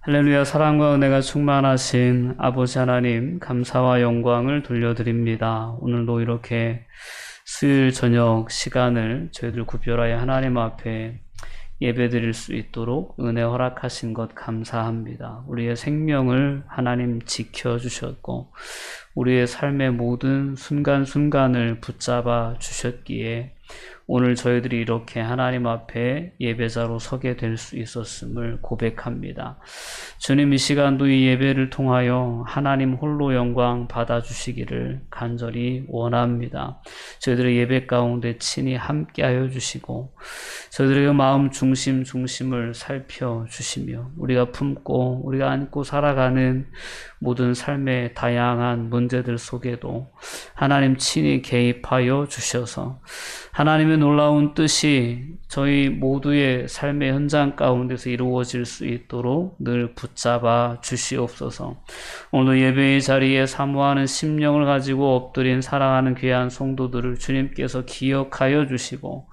할렐루야. 사랑과 은혜가 충만하신 아버지 하나님, 감사와 영광을 돌려드립니다. 오늘도 이렇게 수요일 저녁 시간을 저희들 구별하여 하나님 앞에 예배드릴 수 있도록 은혜 허락하신 것 감사합니다. 우리의 생명을 하나님 지켜주셨고 우리의 삶의 모든 순간순간을 붙잡아 주셨기에 오늘 저희들이 이렇게 하나님 앞에 예배자로 서게 될 수 있었음을 고백합니다. 주님, 이 시간도 이 예배를 통하여 하나님 홀로 영광 받아주시기를 간절히 원합니다. 저희들의 예배 가운데 친히 함께하여 주시고 저희들의 마음 중심을 살펴주시며 우리가 품고 우리가 안고 살아가는 모든 삶의 다양한 문제들 속에도 하나님 친히 개입하여 주셔서 하나님의 놀라운 뜻이 저희 모두의 삶의 현장 가운데서 이루어질 수 있도록 늘 붙잡아 주시옵소서. 오늘 예배의 자리에 사모하는 심령을 가지고 엎드린 사랑하는 귀한 성도들을 주님께서 기억하여 주시고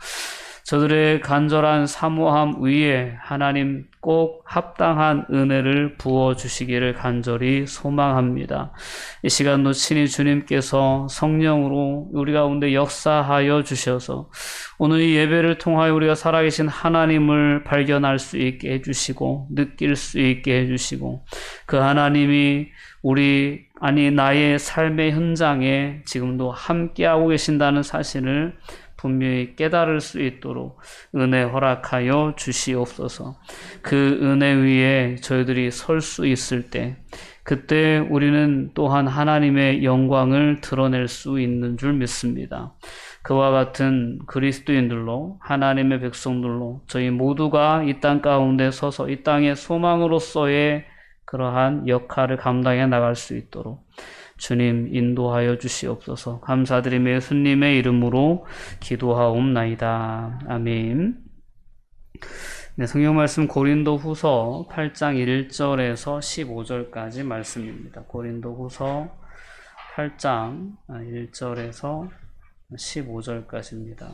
저들의 간절한 사모함 위에 하나님 꼭 합당한 은혜를 부어주시기를 간절히 소망합니다. 이 시간도 친히 주님께서 성령으로 우리 가운데 역사하여 주셔서 오늘 이 예배를 통하여 우리가 살아계신 하나님을 발견할 수 있게 해주시고 느낄 수 있게 해주시고 그 하나님이 나의 삶의 현장에 지금도 함께하고 계신다는 사실을 분명히 깨달을 수 있도록 은혜 허락하여 주시옵소서. 그 은혜 위에 저희들이 설 수 있을 때 그때 우리는 또한 하나님의 영광을 드러낼 수 있는 줄 믿습니다. 그와 같은 그리스도인들로 하나님의 백성들로 저희 모두가 이 땅 가운데 서서 이 땅의 소망으로서의 그러한 역할을 감당해 나갈 수 있도록 주님 인도하여 주시옵소서. 감사드리며 예수님의 이름으로 기도하옵나이다. 아멘. 네, 성경 말씀 고린도후서 8장 1절에서 15절까지 말씀입니다. 고린도후서 8장 1절에서 15절까지입니다.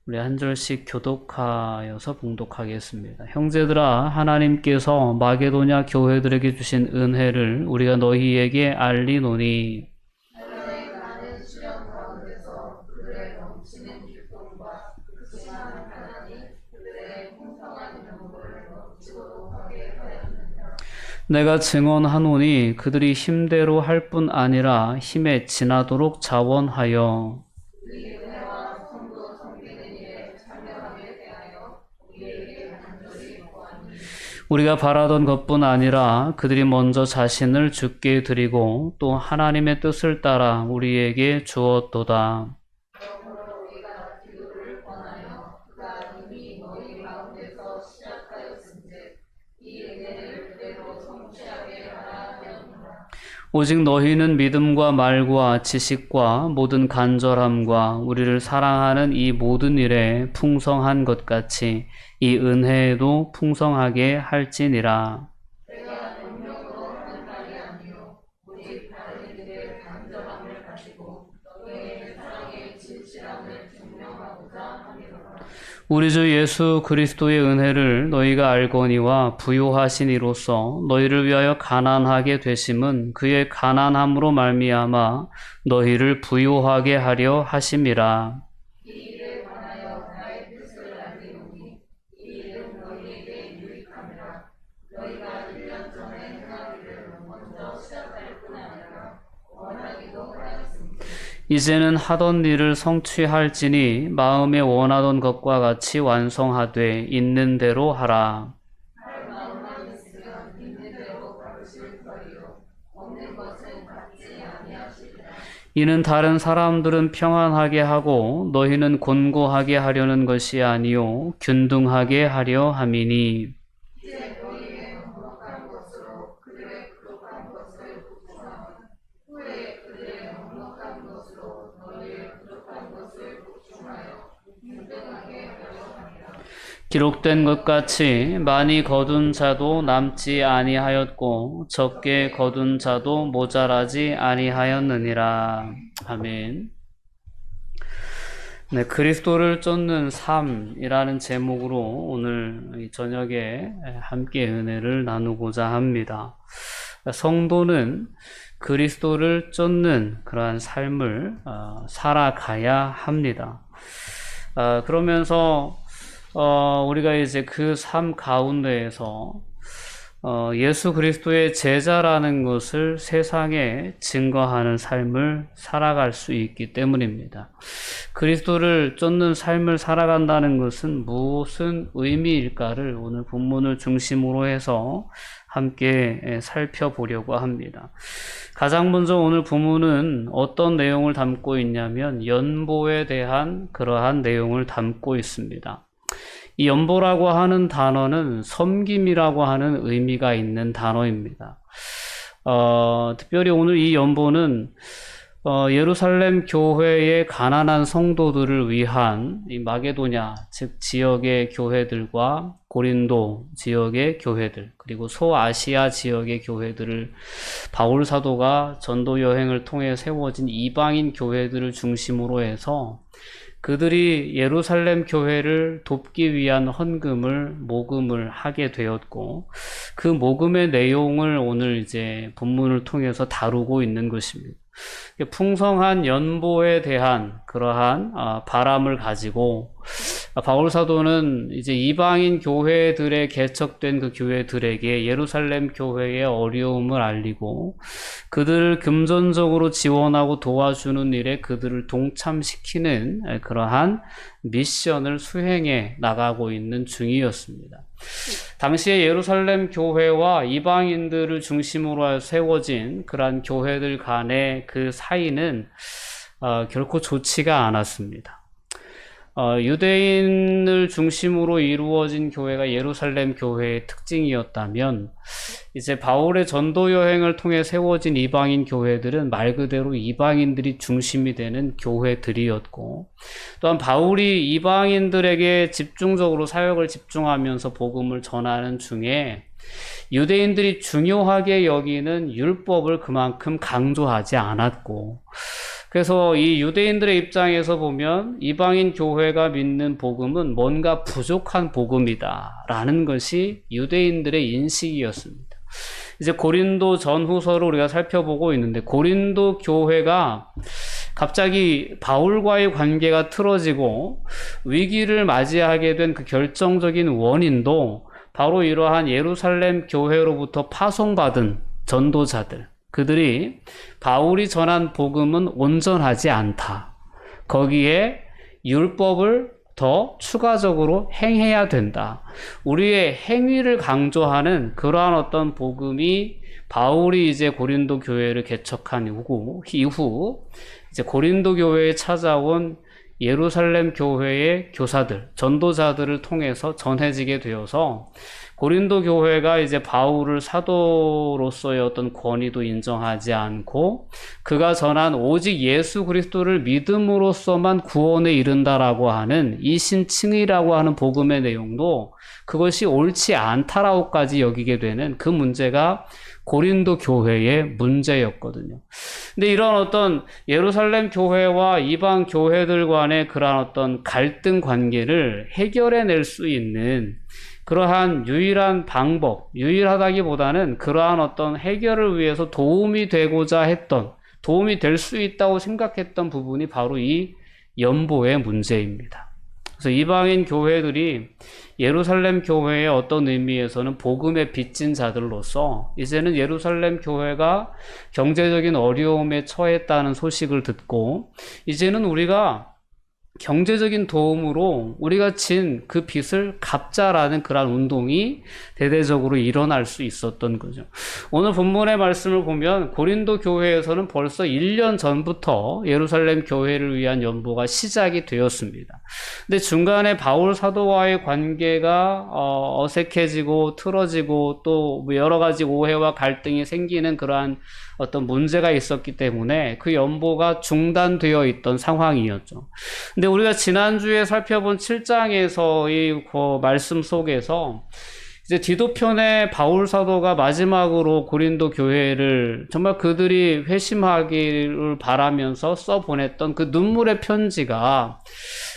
우리 한 절씩 교독하여서 봉독하겠습니다. 형제들아, 하나님께서 마게도냐 교회들에게 주신 은혜를 우리가 너희에게 알리노니 하나님 많은 시련 가운데서 그들의 넘치는 기쁨과 극심한 가난이 그들의 풍성한 명분을 넘치도록 하게 하였느니라. 내가 증언하노니 그들이 힘대로 할 뿐 아니라 힘에 지나도록 자원하여 우리가 바라던 것뿐 아니라 그들이 먼저 자신을 주께 드리고 또 하나님의 뜻을 따라 우리에게 주었도다. 오직 너희는 믿음과 말과 지식과 모든 간절함과 우리를 사랑하는 이 모든 일에 풍성한 것 같이 이 은혜에도 풍성하게 할지니라. 내가 명령으로 하는 말이 아니요 오직 다른 일에 간절함을 가지고 너희의 사랑의 진실함을 증명하고자 함이로라. 우리 주 예수 그리스도의 은혜를 너희가 알거니와 부요하신 이로써 너희를 위하여 가난하게 되심은 그의 가난함으로 말미암아 너희를 부요하게 하려 하심이라. 이 일에 관하여 나의 뜻을 알리노니 이 일은 너희에게 유익함이라. 너희가 1년 전에 행하기를 먼저 시작할 뿐 아니라 원하기도 하였습니다. 이제는 하던 일을 성취할지니 마음에 원하던 것과 같이 완성하되 있는 대로 하라. 할 마음만 있으면 있는 대로 받으실 터이요 없는 것은 받지 아니하시리라. 이는 다른 사람들은 평안하게 하고 너희는 곤고하게 하려는 것이 아니요 균등하게 하려 함이니. 이제 너희의 넉넉한 것으로 그들의 부족한 것을 보충하며 후에 그들의 넉넉한 것으로 너희의 부족한 것을 보충하여 균등하게 하려 함이라. 기록된 것 같이 많이 거둔 자도 남지 아니하였고 적게 거둔 자도 모자라지 아니하였느니라. 아멘. 네, 그리스도를 쫓는 삶이라는 제목으로 오늘 이 저녁에 함께 은혜를 나누고자 합니다. 성도는 그리스도를 쫓는 그러한 삶을 살아가야 합니다. 그러면서 우리가 이제 그 삶 가운데에서 예수 그리스도의 제자라는 것을 세상에 증거하는 삶을 살아갈 수 있기 때문입니다. 그리스도를 쫓는 삶을 살아간다는 것은 무슨 의미일까를 오늘 본문을 중심으로 해서 함께 살펴보려고 합니다. 가장 먼저 오늘 본문은 어떤 내용을 담고 있냐면 연보에 대한 그러한 내용을 담고 있습니다. 이 연보라고 하는 단어는 섬김이라고 하는 의미가 있는 단어입니다. 특별히 오늘 이 연보는 예루살렘 교회의 가난한 성도들을 위한 이 마게도냐, 즉 지역의 교회들과 고린도 지역의 교회들, 그리고 소아시아 지역의 교회들을 바울 사도가 전도 여행을 통해 세워진 이방인 교회들을 중심으로 해서 그들이 예루살렘 교회를 돕기 위한 헌금을 모금을 하게 되었고, 그 모금의 내용을 오늘 이제 본문을 통해서 다루고 있는 것입니다. 풍성한 연보에 대한 그러한 바람을 가지고 바울 사도는 이제 이방인 교회들에 개척된 그 교회들에게 예루살렘 교회의 어려움을 알리고 그들을 금전적으로 지원하고 도와주는 일에 그들을 동참시키는 그러한 미션을 수행해 나가고 있는 중이었습니다. 당시에 예루살렘 교회와 이방인들을 중심으로 세워진 그러한 교회들 간의 그 사이는 결코 좋지가 않았습니다. 유대인을 중심으로 이루어진 교회가 예루살렘 교회의 특징이었다면 이제 바울의 전도 여행을 통해 세워진 이방인 교회들은 말 그대로 이방인들이 중심이 되는 교회들이었고, 또한 바울이 이방인들에게 집중적으로 사역을 집중하면서 복음을 전하는 중에 유대인들이 중요하게 여기는 율법을 그만큼 강조하지 않았고, 그래서 이 유대인들의 입장에서 보면 이방인 교회가 믿는 복음은 뭔가 부족한 복음이다 라는 것이 유대인들의 인식이었습니다. 이제 고린도 전후서를 우리가 살펴보고 있는데, 고린도 교회가 갑자기 바울과의 관계가 틀어지고 위기를 맞이하게 된 그 결정적인 원인도 바로 이러한 예루살렘 교회로부터 파송받은 전도자들, 그들이 바울이 전한 복음은 온전하지 않다, 거기에 율법을 더 추가적으로 행해야 된다, 우리의 행위를 강조하는 그러한 어떤 복음이 바울이 이제 고린도 교회를 개척한 이후 이제 고린도 교회에 찾아온 예루살렘 교회의 교사들, 전도자들을 통해서 전해지게 되어서 고린도 교회가 이제 바울을 사도로서의 어떤 권위도 인정하지 않고 그가 전한 오직 예수 그리스도를 믿음으로써만 구원에 이른다라고 하는 이신칭의라고 하는 복음의 내용도 그것이 옳지 않다라고까지 여기게 되는 그 문제가 고린도 교회의 문제였거든요. 근데 이런 어떤 예루살렘 교회와 이방 교회들 간의 그러한 어떤 갈등 관계를 해결해낼 수 있는 그러한 유일한 방법, 유일하다기보다는 그러한 어떤 해결을 위해서 도움이 되고자 했던, 도움이 될 수 있다고 생각했던 부분이 바로 이 연보의 문제입니다. 그래서 이방인 교회들이 예루살렘 교회의 어떤 의미에서는 복음에 빚진 자들로서 이제는 예루살렘 교회가 경제적인 어려움에 처했다는 소식을 듣고 이제는 우리가 경제적인 도움으로 우리가 진 그 빚을 갚자라는 그런 운동이 대대적으로 일어날 수 있었던 거죠. 오늘 본문의 말씀을 보면 고린도 교회에서는 벌써 1년 전부터 예루살렘 교회를 위한 연보가 시작이 되었습니다. 근데 중간에 바울 사도와의 관계가 어색해지고 틀어지고 또 여러 가지 오해와 갈등이 생기는 그러한 어떤 문제가 있었기 때문에 그 연보가 중단되어 있던 상황이었죠. 근데 우리가 지난주에 살펴본 7장에서의 그 말씀 속에서 이제 디도편에 바울 사도가 마지막으로 고린도 교회를 정말 그들이 회심하기를 바라면서 써보냈던 그 눈물의 편지가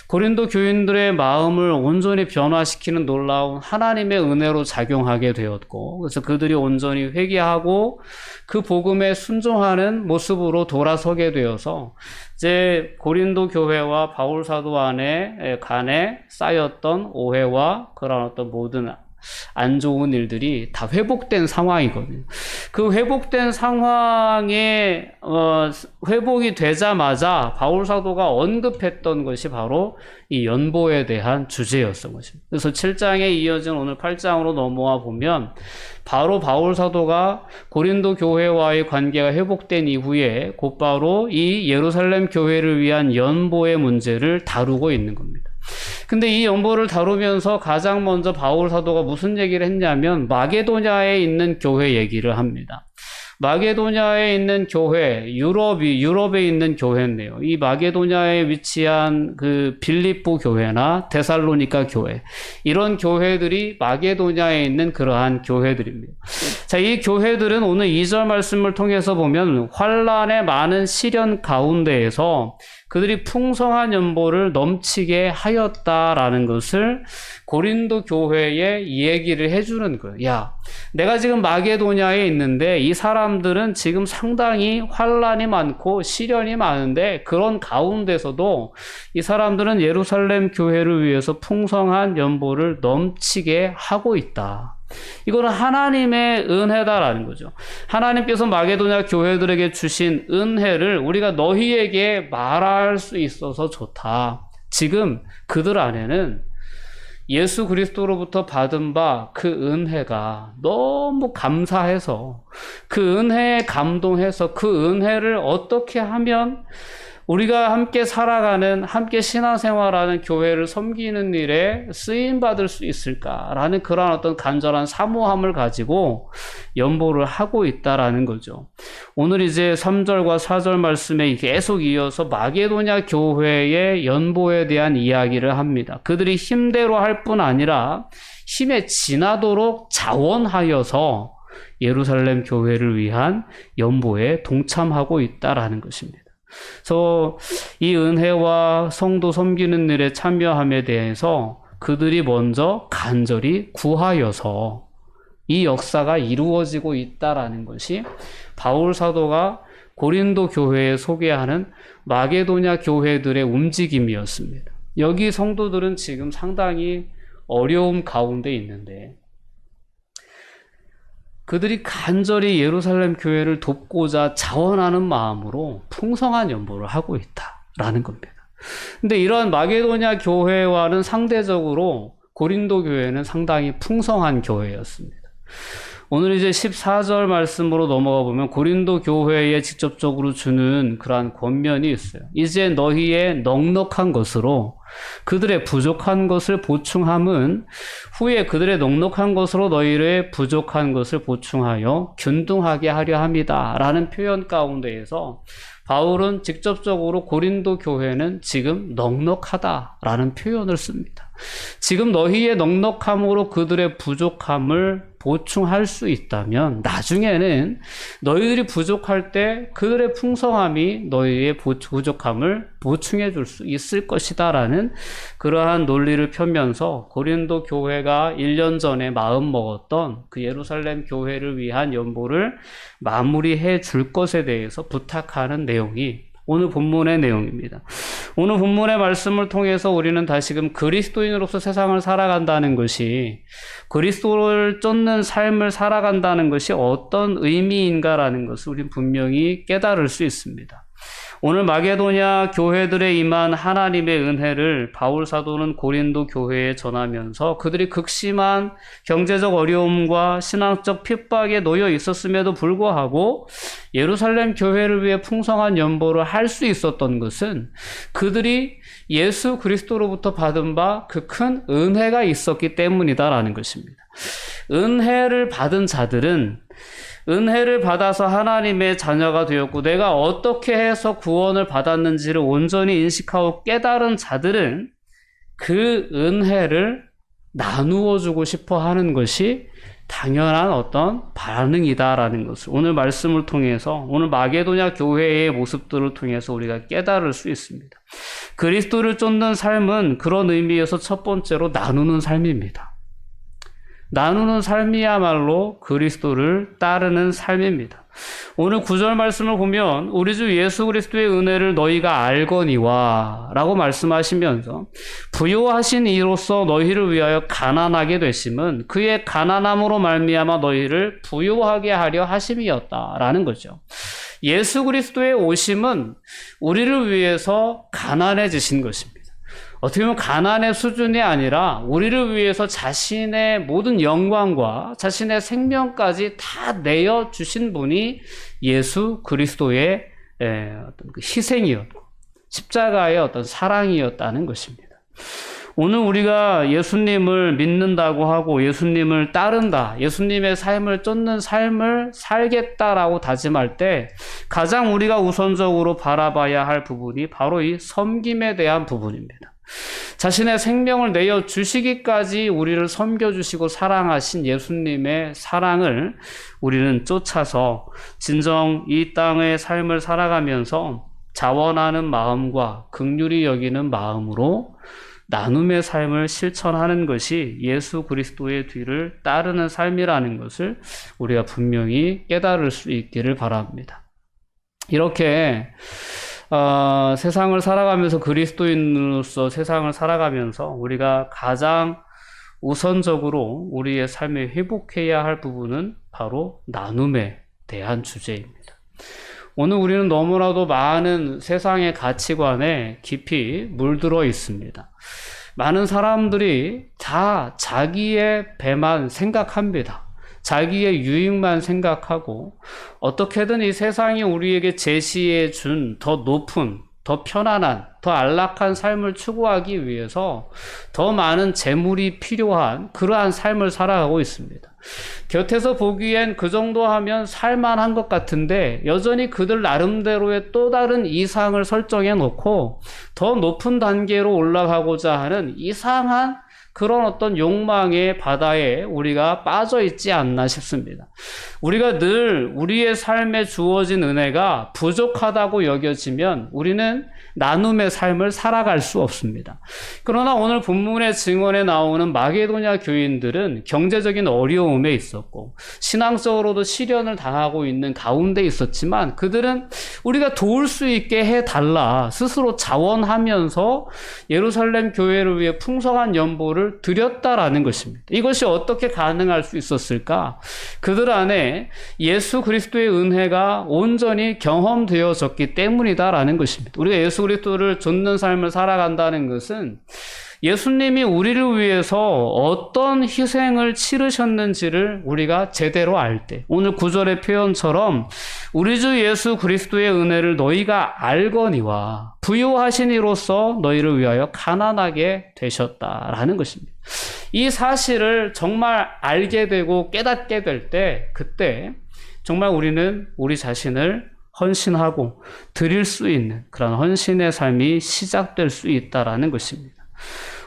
고린도 교인들의 마음을 온전히 변화시키는 놀라운 하나님의 은혜로 작용하게 되었고, 그래서 그들이 온전히 회개하고 그 복음에 순종하는 모습으로 돌아서게 되어서 이제 고린도 교회와 바울 사도 간에 쌓였던 오해와 그런 어떤 모든 안 좋은 일들이 다 회복된 상황이거든요. 그 회복된 상황에 회복이 되자마자 바울 사도가 언급했던 것이 바로 이 연보에 대한 주제였던 것입니다. 그래서 7장에 이어진 오늘 8장으로 넘어와 보면 바로 바울 사도가 고린도 교회와의 관계가 회복된 이후에 곧바로 이 예루살렘 교회를 위한 연보의 문제를 다루고 있는 겁니다. 근데 이 연보를 다루면서 가장 먼저 바울 사도가 무슨 얘기를 했냐면 마게도냐에 있는 교회 얘기를 합니다. 마게도냐에 있는 교회, 유럽에 있는 교회인데요. 이 마게도냐에 위치한 그 빌립보 교회나 데살로니가 교회, 이런 교회들이 마게도냐에 있는 그러한 교회들입니다. 자, 이 교회들은 오늘 2절 말씀을 통해서 보면 환란의 많은 시련 가운데에서 그들이 풍성한 연보를 넘치게 하였다라는 것을 고린도 교회에 얘기를 해주는 거예요. 야, 내가 지금 마게도냐에 있는데 이 사람들은 지금 상당히 환란이 많고 시련이 많은데 그런 가운데서도 이 사람들은 예루살렘 교회를 위해서 풍성한 연보를 넘치게 하고 있다. 이거는 하나님의 은혜다라는 거죠. 하나님께서 마게도냐 교회들에게 주신 은혜를 우리가 너희에게 말할 수 있어서 좋다. 지금 그들 안에는 예수 그리스도로부터 받은 바 그 은혜가 너무 감사해서 그 은혜에 감동해서 그 은혜를 어떻게 하면 우리가 함께 살아가는, 함께 신앙생활하는 교회를 섬기는 일에 쓰임받을 수 있을까라는 그런 어떤 간절한 사모함을 가지고 연보를 하고 있다라는 거죠. 오늘 이제 3절과 4절 말씀에 계속 이어서 마게도냐 교회의 연보에 대한 이야기를 합니다. 그들이 힘대로 할 뿐 아니라 힘에 지나도록 자원하여서 예루살렘 교회를 위한 연보에 동참하고 있다라는 것입니다. 그래서 이 은혜와 성도 섬기는 일에 참여함에 대해서 그들이 먼저 간절히 구하여서 이 역사가 이루어지고 있다라는 것이 바울 사도가 고린도 교회에 소개하는 마게도냐 교회들의 움직임이었습니다. 여기 성도들은 지금 상당히 어려움 가운데 있는데 그들이 간절히 예루살렘 교회를 돕고자 자원하는 마음으로 풍성한 연보를 하고 있다라는 겁니다. 근데 이러한 마게도냐 교회와는 상대적으로 고린도 교회는 상당히 풍성한 교회였습니다. 오늘 이제 14절 말씀으로 넘어가 보면 고린도 교회에 직접적으로 주는 그러한 권면이 있어요. 이제 너희의 넉넉한 것으로 그들의 부족한 것을 보충함은 후에 그들의 넉넉한 것으로 너희의 부족한 것을 보충하여 균등하게 하려 함이다 라는 표현 가운데에서 바울은 직접적으로 고린도 교회는 지금 넉넉하다라는 표현을 씁니다. 지금 너희의 넉넉함으로 그들의 부족함을 보충할 수 있다면 나중에는 너희들이 부족할 때 그들의 풍성함이 너희의 부족함을 보충해 줄 수 있을 것이다 라는 그러한 논리를 펴면서 고린도 교회가 1년 전에 마음 먹었던 그 예루살렘 교회를 위한 연보를 마무리해 줄 것에 대해서 부탁하는 내용이 오늘 본문의 내용입니다. 오늘 본문의 말씀을 통해서 우리는 다시금 그리스도인으로서 세상을 살아간다는 것이, 그리스도를 쫓는 삶을 살아간다는 것이 어떤 의미인가라는 것을 우리는 분명히 깨달을 수 있습니다. 오늘 마게도냐 교회들에 임한 하나님의 은혜를 바울 사도는 고린도 교회에 전하면서 그들이 극심한 경제적 어려움과 신앙적 핍박에 놓여 있었음에도 불구하고 예루살렘 교회를 위해 풍성한 연보를 할 수 있었던 것은 그들이 예수 그리스도로부터 받은 바 그 큰 은혜가 있었기 때문이다라는 것입니다. 은혜를 받은 자들은 은혜를 받아서 하나님의 자녀가 되었고 내가 어떻게 해서 구원을 받았는지를 온전히 인식하고 깨달은 자들은 그 은혜를 나누어 주고 싶어 하는 것이 당연한 어떤 반응이다라는 것을 오늘 말씀을 통해서, 오늘 마게도냐 교회의 모습들을 통해서 우리가 깨달을 수 있습니다. 그리스도를 쫓는 삶은 그런 의미에서 첫 번째로 나누는 삶입니다. 나누는 삶이야말로 그리스도를 따르는 삶입니다. 오늘 9절 말씀을 보면 우리 주 예수 그리스도의 은혜를 너희가 알거니와 라고 말씀하시면서 부요하신 이로써 너희를 위하여 가난하게 되심은 그의 가난함으로 말미암아 너희를 부요하게 하려 하심이었다라는 거죠. 예수 그리스도의 오심은 우리를 위해서 가난해지신 것입니다. 어떻게 보면 가난의 수준이 아니라 우리를 위해서 자신의 모든 영광과 자신의 생명까지 다 내어주신 분이 예수 그리스도의 어떤 희생이었고 십자가의 어떤 사랑이었다는 것입니다. 오늘 우리가 예수님을 믿는다고 하고 예수님을 따른다, 예수님의 삶을 쫓는 삶을 살겠다라고 다짐할 때 가장 우리가 우선적으로 바라봐야 할 부분이 바로 이 섬김에 대한 부분입니다. 자신의 생명을 내어주시기까지 우리를 섬겨주시고 사랑하신 예수님의 사랑을 우리는 쫓아서 진정 이 땅의 삶을 살아가면서 자원하는 마음과 긍휼히 여기는 마음으로 나눔의 삶을 실천하는 것이 예수 그리스도의 뒤를 따르는 삶이라는 것을 우리가 분명히 깨달을 수 있기를 바랍니다. 이렇게 세상을 살아가면서 그리스도인으로서 세상을 살아가면서 우리가 가장 우선적으로 우리의 삶에 회복해야 할 부분은 바로 나눔에 대한 주제입니다. 오늘 우리는 너무나도 많은 세상의 가치관에 깊이 물들어 있습니다. 많은 사람들이 다 자기의 배만 생각합니다. 자기의 유익만 생각하고 어떻게든 이 세상이 우리에게 제시해 준 더 높은, 더 편안한, 더 안락한 삶을 추구하기 위해서 더 많은 재물이 필요한 그러한 삶을 살아가고 있습니다. 곁에서 보기엔 그 정도 하면 살만한 것 같은데 여전히 그들 나름대로의 또 다른 이상을 설정해 놓고 더 높은 단계로 올라가고자 하는 이상한 그런 어떤 욕망의 바다에 우리가 빠져 있지 않나 싶습니다. 우리가 늘 우리의 삶에 주어진 은혜가 부족하다고 여겨지면 우리는 나눔의 삶을 살아갈 수 없습니다. 그러나 오늘 본문의 증언에 나오는 마게도냐 교인들은 경제적인 어려움에 있었고 신앙적으로도 시련을 당하고 있는 가운데 있었지만 그들은 우리가 도울 수 있게 해달라 스스로 자원하면서 예루살렘 교회를 위해 풍성한 연보를 드렸다라는 것입니다. 이것이 어떻게 가능할 수 있었을까? 그들 안에 예수 그리스도의 은혜가 온전히 경험되어졌기 때문이다라는 것입니다. 우리가 예수 그리스도를 좇는 삶을 살아간다는 것은 예수님이 우리를 위해서 어떤 희생을 치르셨는지를 우리가 제대로 알 때, 오늘 9절의 표현처럼 우리 주 예수 그리스도의 은혜를 너희가 알거니와 부요하신 이로써 너희를 위하여 가난하게 되셨다라는 것입니다. 이 사실을 정말 알게 되고 깨닫게 될 때, 그때 정말 우리는 우리 자신을 헌신하고 드릴 수 있는 그런 헌신의 삶이 시작될 수 있다라는 것입니다.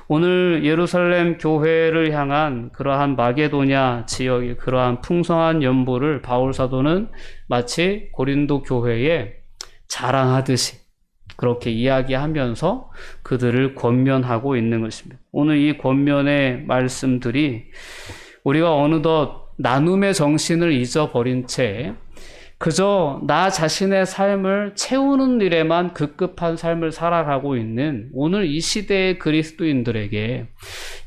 오늘 예루살렘 교회를 향한 그러한 마게도냐 지역의 그러한 풍성한 연보를 바울 사도는 마치 고린도 교회에 자랑하듯이 그렇게 이야기하면서 그들을 권면하고 있는 것입니다. 오늘 이 권면의 말씀들이 우리가 어느덧 나눔의 정신을 잊어버린 채 그저 나 자신의 삶을 채우는 일에만 급급한 삶을 살아가고 있는 오늘 이 시대의 그리스도인들에게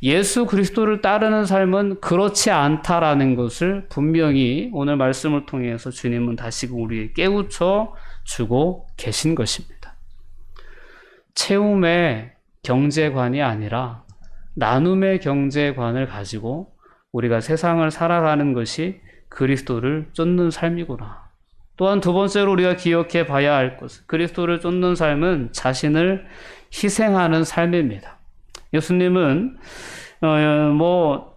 예수 그리스도를 따르는 삶은 그렇지 않다라는 것을 분명히 오늘 말씀을 통해서 주님은 다시금 우리에게 깨우쳐 주고 계신 것입니다. 채움의 경제관이 아니라 나눔의 경제관을 가지고 우리가 세상을 살아가는 것이 그리스도를 쫓는 삶이구나. 또한 두 번째로 우리가 기억해 봐야 할 것은 그리스도를 쫓는 삶은 자신을 희생하는 삶입니다. 예수님은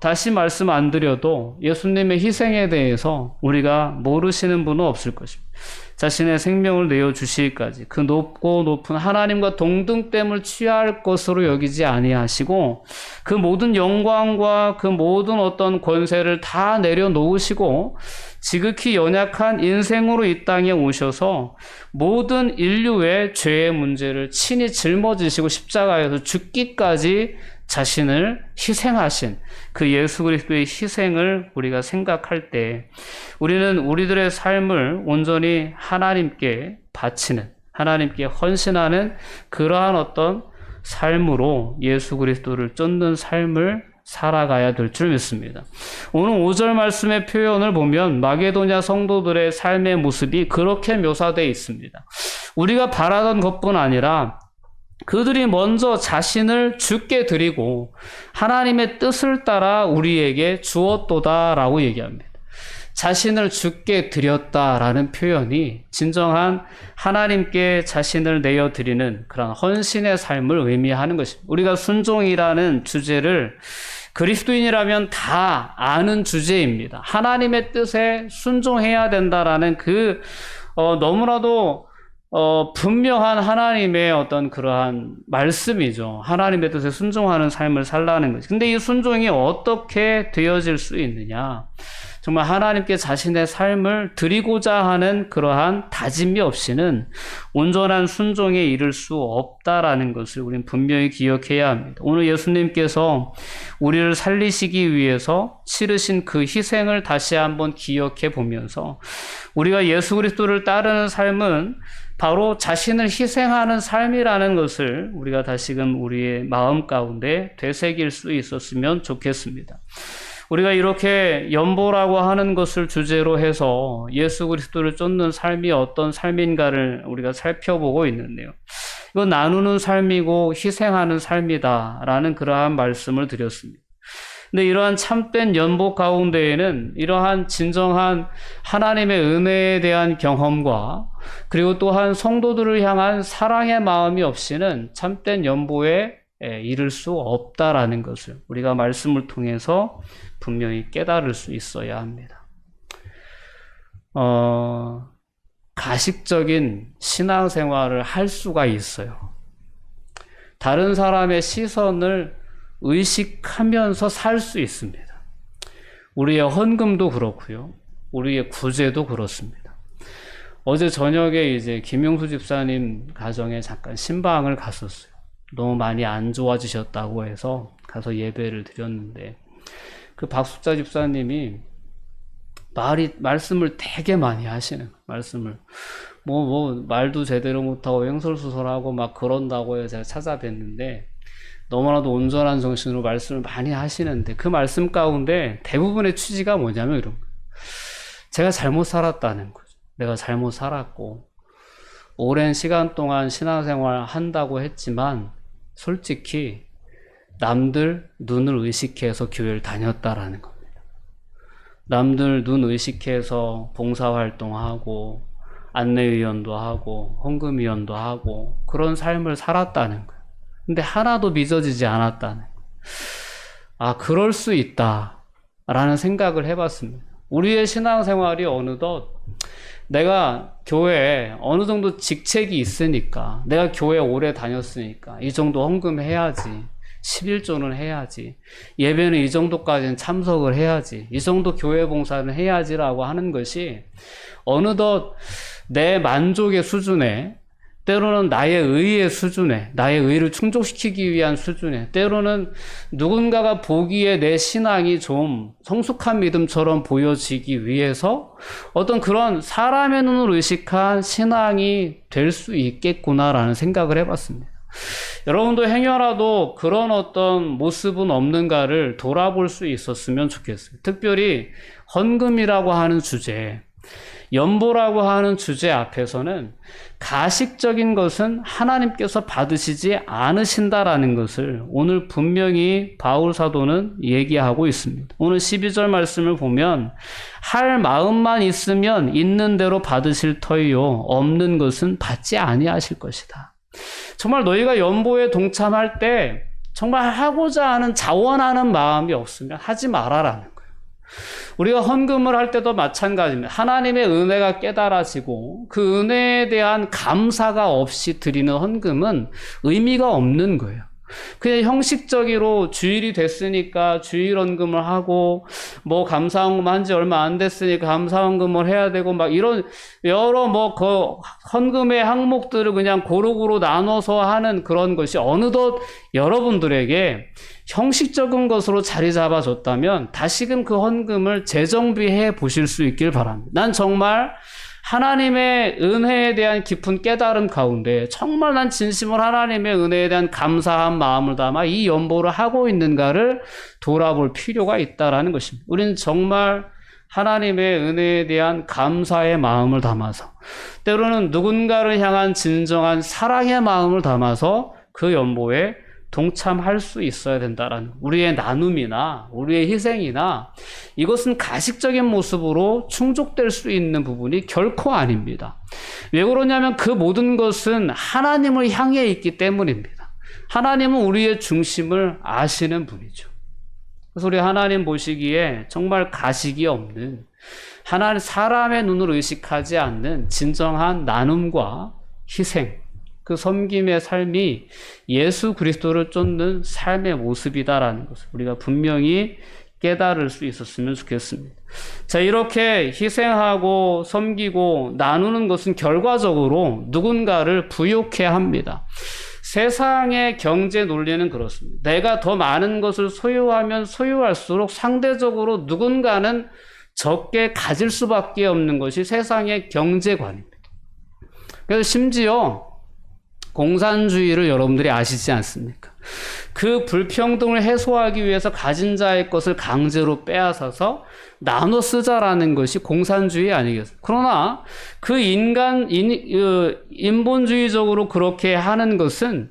다시 말씀 안 드려도 예수님의 희생에 대해서 우리가 모르시는 분은 없을 것입니다. 자신의 생명을 내어주시기까지 그 높고 높은 하나님과 동등됨을 취할 것으로 여기지 아니하시고 그 모든 영광과 그 모든 어떤 권세를 다 내려놓으시고 지극히 연약한 인생으로 이 땅에 오셔서 모든 인류의 죄의 문제를 친히 짊어지시고 십자가에서 죽기까지 자신을 희생하신 그 예수 그리스도의 희생을 우리가 생각할 때 우리는 우리들의 삶을 온전히 하나님께 바치는, 하나님께 헌신하는 그러한 어떤 삶으로 예수 그리스도를 쫓는 삶을 살아가야 될 줄 믿습니다. 오늘 5절 말씀의 표현을 보면 마게도냐 성도들의 삶의 모습이 그렇게 묘사되어 있습니다. 우리가 바라던 것뿐 아니라 그들이 먼저 자신을 주께 드리고 하나님의 뜻을 따라 우리에게 주었도다라고 얘기합니다. 자신을 주께 드렸다라는 표현이 진정한 하나님께 자신을 내어드리는 그런 헌신의 삶을 의미하는 것입니다. 우리가 순종이라는 주제를 그리스도인이라면 다 아는 주제입니다. 하나님의 뜻에 순종해야 된다라는 그 너무나도 분명한 하나님의 어떤 그러한 말씀이죠. 하나님의 뜻에 순종하는 삶을 살라는 거죠. 근데 이 순종이 어떻게 되어질 수 있느냐? 정말 하나님께 자신의 삶을 드리고자 하는 그러한 다짐이 없이는 온전한 순종에 이를 수 없다라는 것을 우리는 분명히 기억해야 합니다. 오늘 예수님께서 우리를 살리시기 위해서 치르신 그 희생을 다시 한번 기억해 보면서 우리가 예수 그리스도를 따르는 삶은 바로 자신을 희생하는 삶이라는 것을 우리가 다시금 우리의 마음 가운데 되새길 수 있었으면 좋겠습니다. 우리가 이렇게 연보라고 하는 것을 주제로 해서 예수 그리스도를 쫓는 삶이 어떤 삶인가를 우리가 살펴보고 있는데요. 이건 나누는 삶이고 희생하는 삶이다라는 그러한 말씀을 드렸습니다. 근데 이러한 참된 연보 가운데에는 이러한 진정한 하나님의 은혜에 대한 경험과 그리고 또한 성도들을 향한 사랑의 마음이 없이는 참된 연보에 이를 수 없다라는 것을 우리가 말씀을 통해서 분명히 깨달을 수 있어야 합니다. 가식적인 신앙생활을 할 수가 있어요. 다른 사람의 시선을 의식하면서 살 수 있습니다. 우리의 헌금도 그렇고요. 우리의 구제도 그렇습니다. 어제 저녁에 이제 김용수 집사님 가정에 잠깐 신방을 갔었어요. 너무 많이 안 좋아지셨다고 해서 가서 예배를 드렸는데 그 박숙자 집사님이 말씀을 되게 많이 하시는 거예요. 말씀을 말도 제대로 못하고 횡설수설하고 막 그런다고 해서 제가 찾아뵀는데 너무나도 온전한 정신으로 말씀을 많이 하시는데 그 말씀 가운데 대부분의 취지가 뭐냐면 이런 거예요. 제가 잘못 살았다는 거죠. 내가 잘못 살았고 오랜 시간 동안 신앙생활 한다고 했지만 솔직히 남들 눈을 의식해서 교회를 다녔다라는 겁니다. 남들 눈 의식해서 봉사활동하고 안내위원도 하고 헌금위원도 하고 그런 삶을 살았다는 거예요. 근데 하나도 믿어지지 않았다는 거예요. 그럴 수 있다라는 생각을 해봤습니다. 우리의 신앙생활이 어느덧 내가 교회에 어느 정도 직책이 있으니까 내가 교회 오래 다녔으니까 이 정도 헌금해야지 11조는 해야지 예배는 이 정도까지는 참석을 해야지 이 정도 교회 봉사는 해야지라고 하는 것이 어느덧 내 만족의 수준에 때로는 나의 의의 수준에 나의 의를 충족시키기 위한 수준에 때로는 누군가가 보기에 내 신앙이 좀 성숙한 믿음처럼 보여지기 위해서 어떤 그런 사람의 눈을 의식한 신앙이 될 수 있겠구나라는 생각을 해봤습니다. 여러분도 행여라도 그런 어떤 모습은 없는가를 돌아볼 수 있었으면 좋겠어요. 특별히 헌금이라고 하는 주제, 연보라고 하는 주제 앞에서는 가식적인 것은 하나님께서 받으시지 않으신다라는 것을 오늘 분명히 바울 사도는 얘기하고 있습니다. 오늘 12절 말씀을 보면 할 마음만 있으면 있는 대로 받으실 터이요 없는 것은 받지 아니하실 것이다. 정말 너희가 연보에 동참할 때 정말 하고자 하는 자원하는 마음이 없으면 하지 말아라는 거예요. 우리가 헌금을 할 때도 마찬가지입니다. 하나님의 은혜가 깨달아지고 그 은혜에 대한 감사가 없이 드리는 헌금은 의미가 없는 거예요. 그냥 형식적으로 주일이 됐으니까 주일 헌금을 하고 뭐 감사헌금 한지 얼마 안 됐으니까 감사헌금을 해야 되고 막 이런 여러 그 헌금의 항목들을 그냥 고루고루 나눠서 하는 그런 것이 어느덧 여러분들에게 형식적인 것으로 자리 잡아줬다면 다시금 그 헌금을 재정비해 보실 수 있길 바랍니다. 난 정말 하나님의 은혜에 대한 깊은 깨달음 가운데 정말 난 진심으로 하나님의 은혜에 대한 감사한 마음을 담아 이 연보를 하고 있는가를 돌아볼 필요가 있다라는 것입니다. 우리는 정말 하나님의 은혜에 대한 감사의 마음을 담아서 때로는 누군가를 향한 진정한 사랑의 마음을 담아서 그 연보에 동참할 수 있어야 된다라는 우리의 나눔이나 우리의 희생이나 이것은 가식적인 모습으로 충족될 수 있는 부분이 결코 아닙니다. 왜 그러냐면 그 모든 것은 하나님을 향해 있기 때문입니다. 하나님은 우리의 중심을 아시는 분이죠. 그래서 우리 하나님 보시기에 정말 가식이 없는 하나님 사람의 눈을 의식하지 않는 진정한 나눔과 희생 그 섬김의 삶이 예수 그리스도를 쫓는 삶의 모습이다라는 것을 우리가 분명히 깨달을 수 있었으면 좋겠습니다. 자, 이렇게 희생하고 섬기고 나누는 것은 결과적으로 누군가를 부욕해 합니다. 세상의 경제 논리는 그렇습니다. 내가 더 많은 것을 소유하면 소유할수록 상대적으로 누군가는 적게 가질 수밖에 없는 것이 세상의 경제관입니다. 그래서 심지어 공산주의를 여러분들이 아시지 않습니까? 그 불평등을 해소하기 위해서 가진 자의 것을 강제로 빼앗아서 나눠 쓰자라는 것이 공산주의 아니겠어요? 그러나 그 인본주의적으로 그렇게 하는 것은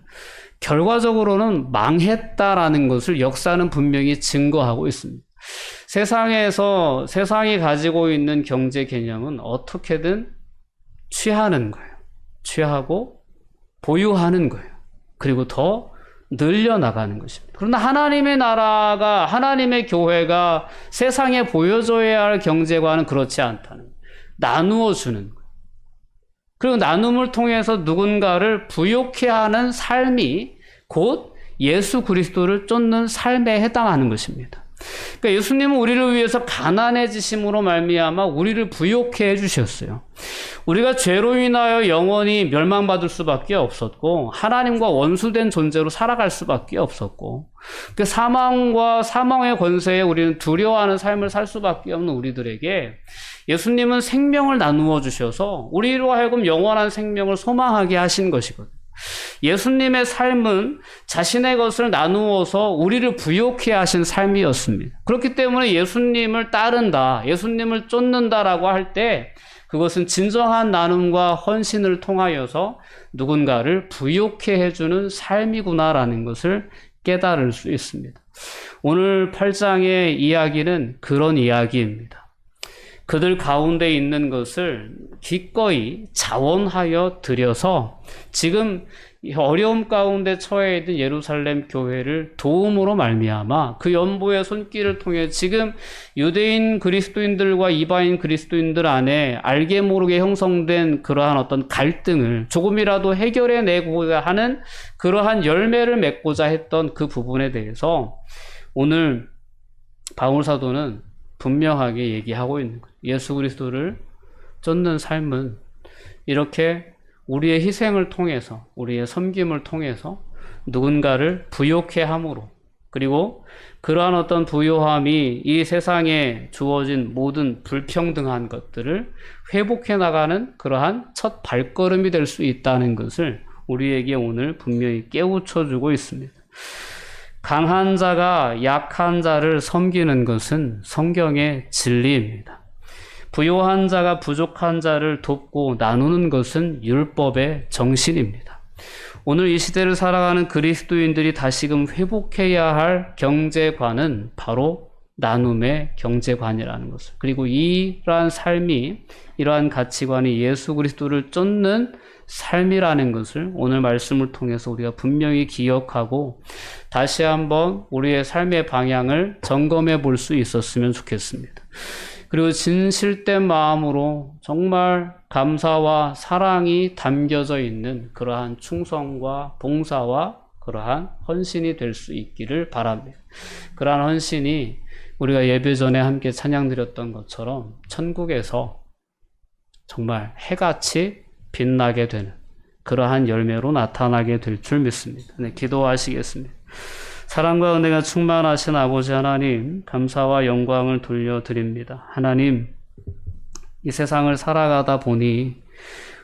결과적으로는 망했다라는 것을 역사는 분명히 증거하고 있습니다. 세상이 가지고 있는 경제 개념은 어떻게든 취하는 거예요. 취하고 보유하는 거예요. 그리고 더 늘려나가는 것입니다. 그러나 하나님의 나라가, 하나님의 교회가 세상에 보여줘야 할 경제관은 그렇지 않다는 거예요. 나누어 주는 거예요. 그리고 나눔을 통해서 누군가를 부욕해 하는 삶이 곧 예수 그리스도를 쫓는 삶에 해당하는 것입니다. 그러니까 예수님은 우리를 위해서 가난해지심으로 말미암아 우리를 부욕해 주셨어요. 우리가 죄로 인하여 영원히 멸망받을 수밖에 없었고 하나님과 원수된 존재로 살아갈 수밖에 없었고 그 사망의 권세에 우리는 두려워하는 삶을 살 수밖에 없는 우리들에게 예수님은 생명을 나누어 주셔서 우리로 하여금 영원한 생명을 소망하게 하신 것이거든요. 예수님의 삶은 자신의 것을 나누어서 우리를 부욕해 하신 삶이었습니다. 그렇기 때문에 예수님을 따른다, 예수님을 쫓는다라고 할 때 그것은 진정한 나눔과 헌신을 통하여서 누군가를 부욕해 해주는 삶이구나라는 것을 깨달을 수 있습니다. 오늘 8장의 이야기는 그런 이야기입니다. 그들 가운데 있는 것을 기꺼이 자원하여 드려서 지금 어려움 가운데 처해 있는 예루살렘 교회를 도움으로 말미암아 그 연보의 손길을 통해 지금 유대인 그리스도인들과 이방인 그리스도인들 안에 알게 모르게 형성된 그러한 어떤 갈등을 조금이라도 해결해 내고자 하는 그러한 열매를 맺고자 했던 그 부분에 대해서 오늘 바울 사도는 분명하게 얘기하고 있는 거예요. 예수 그리스도를 쫓는 삶은 이렇게 우리의 희생을 통해서 우리의 섬김을 통해서 누군가를 부욕해 함으로 그리고 그러한 어떤 부요함이 이 세상에 주어진 모든 불평등한 것들을 회복해 나가는 그러한 첫 발걸음이 될 수 있다는 것을 우리에게 오늘 분명히 깨우쳐 주고 있습니다. 강한 자가 약한 자를 섬기는 것은 성경의 진리입니다. 부요한 자가 부족한 자를 돕고 나누는 것은 율법의 정신입니다. 오늘 이 시대를 살아가는 그리스도인들이 다시금 회복해야 할 경제관은 바로 나눔의 경제관이라는 것을, 그리고 이러한 삶이, 이러한 가치관이 예수 그리스도를 쫓는 삶이라는 것을 오늘 말씀을 통해서 우리가 분명히 기억하고 다시 한번 우리의 삶의 방향을 점검해 볼 수 있었으면 좋겠습니다. 그리고 진실된 마음으로 정말 감사와 사랑이 담겨져 있는 그러한 충성과 봉사와 그러한 헌신이 될 수 있기를 바랍니다. 그러한 헌신이 우리가 예배 전에 함께 찬양드렸던 것처럼 천국에서 정말 해같이 빛나게 되는 그러한 열매로 나타나게 될 줄 믿습니다. 네, 기도하시겠습니다. 사랑과 은혜가 충만하신 아버지 하나님, 감사와 영광을 돌려드립니다. 하나님, 이 세상을 살아가다 보니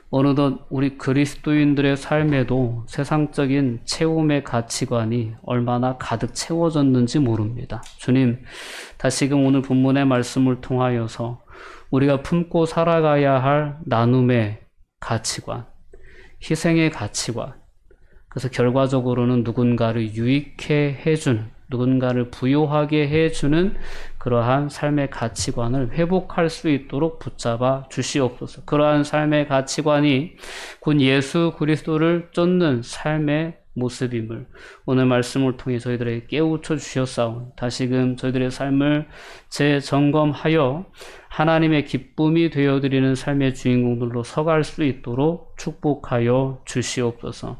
어느덧 우리 그리스도인들의 삶에도 세상적인 채움의 가치관이 얼마나 가득 채워졌는지 모릅니다. 주님, 다시금 오늘 본문의 말씀을 통하여서 우리가 품고 살아가야 할 나눔의 가치관, 희생의 가치관, 그래서 결과적으로는 누군가를 유익해 해주는, 누군가를 부요하게 해주는 그러한 삶의 가치관을 회복할 수 있도록 붙잡아 주시옵소서. 그러한 삶의 가치관이 곧 예수 그리스도를 쫓는 삶의 모습임을 오늘 말씀을 통해 저희들에게 깨우쳐 주셨사오니 다시금 저희들의 삶을 재점검하여 하나님의 기쁨이 되어드리는 삶의 주인공들로 서갈 수 있도록 축복하여 주시옵소서.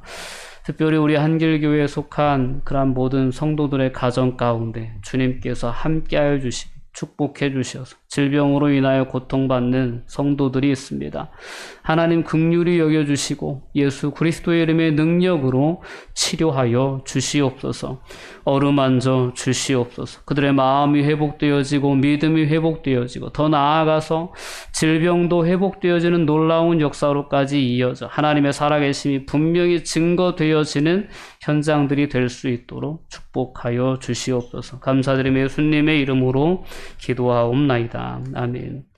특별히 우리 한길교회에 속한 그러한 모든 성도들의 가정 가운데 주님께서 함께하여 주시고 축복해 주셔서 질병으로 인하여 고통받는 성도들이 있습니다. 하나님 긍휼히 여겨주시고 예수 그리스도의 이름의 능력으로 치료하여 주시옵소서. 어루만져 주시옵소서. 그들의 마음이 회복되어지고 믿음이 회복되어지고 더 나아가서 질병도 회복되어지는 놀라운 역사로까지 이어져 하나님의 살아계심이 분명히 증거되어지는 현장들이 될 수 있도록 축복하여 주시옵소서. 감사드리며 예수님의 이름으로 기도하옵나이다. 아멘.